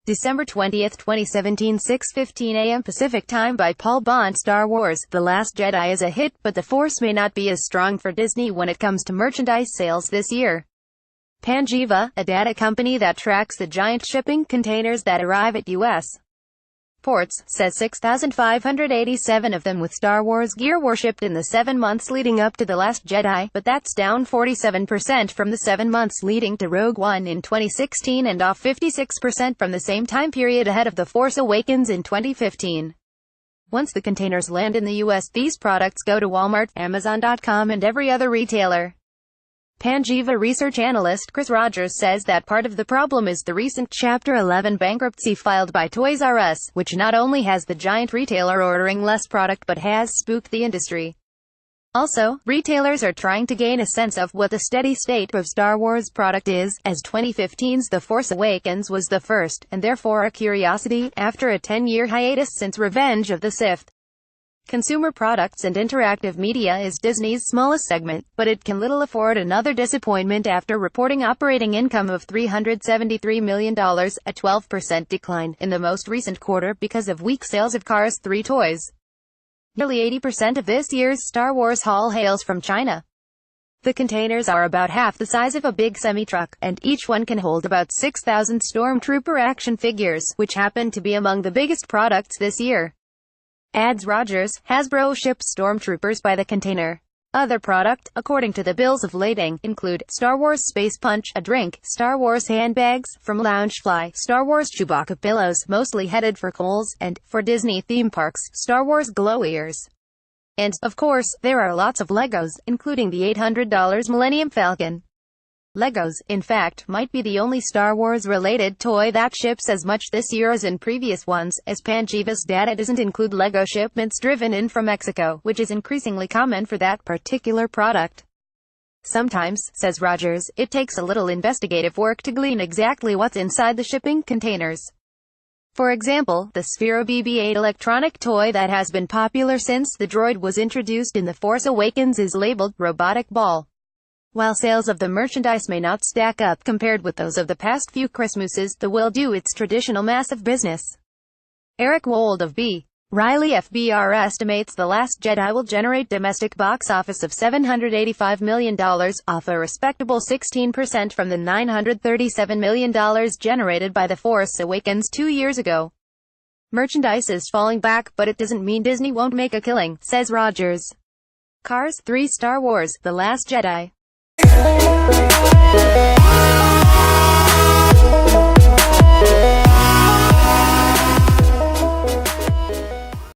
December 20, 2017, 6:15 a.m. Pacific Time by Paul Bond. Star Wars: The Last Jedi is a hit, but the Force may not be as strong for Disney when it comes to merchandise sales this year. Panjiva, a data company that tracks the giant shipping containers that arrive at U.S. ports, says 6,587 of them with Star Wars gear were shipped in the 7 months leading up to The Last Jedi, but that's down 47% from the 7 months leading to Rogue One in 2016 and off 56% from the same time period ahead of The Force Awakens in 2015. Once the containers land in the U.S., these products go to Walmart, Amazon.com and every other retailer. Panjiva research analyst Chris Rogers says that part of the problem is the recent Chapter 11 bankruptcy filed by Toys R Us, which not only has the giant retailer ordering less product but has spooked the industry. Also, retailers are trying to gain a sense of what the steady state of Star Wars product is, as 2015's The Force Awakens was the first, and therefore a curiosity, after a 10-year hiatus since Revenge of the Sith. Consumer products and interactive media is Disney's smallest segment, but it can little afford another disappointment after reporting operating income of $373 million, a 12% decline, in the most recent quarter because of weak sales of Cars 3 toys. Nearly 80% of this year's Star Wars haul hails from China. The containers are about half the size of a big semi-truck, and each one can hold about 6,000 Stormtrooper action figures, which happen to be among the biggest products this year. Adds Rogers. Hasbro ships Stormtroopers by the container. Other product, according to the bills of lading, include Star Wars Space Punch, a drink, Star Wars handbags, from Loungefly, Star Wars Chewbacca pillows, mostly headed for Kohl's, and, for Disney theme parks, Star Wars glow ears. And, of course, there are lots of Legos, including the $800 Millennium Falcon. Legos, in fact, might be the only Star Wars-related toy that ships as much this year as in previous ones, as Panjiva's data doesn't include Lego shipments driven in from Mexico, which is increasingly common for that particular product. Sometimes, says Rogers, it takes a little investigative work to glean exactly what's inside the shipping containers. For example, the Sphero BB-8 electronic toy that has been popular since the droid was introduced in The Force Awakens is labeled Robotic Ball. While sales of the merchandise may not stack up compared with those of the past few Christmases, the will do its traditional massive business. Eric Wold of B. Riley FBR estimates The Last Jedi will generate domestic box office of $785 million, off a respectable 16% from the $937 million generated by The Force Awakens 2 years ago. Merchandise is falling back, but it doesn't mean Disney won't make a killing, says Rogers. Cars 3 Star Wars: The Last Jedi.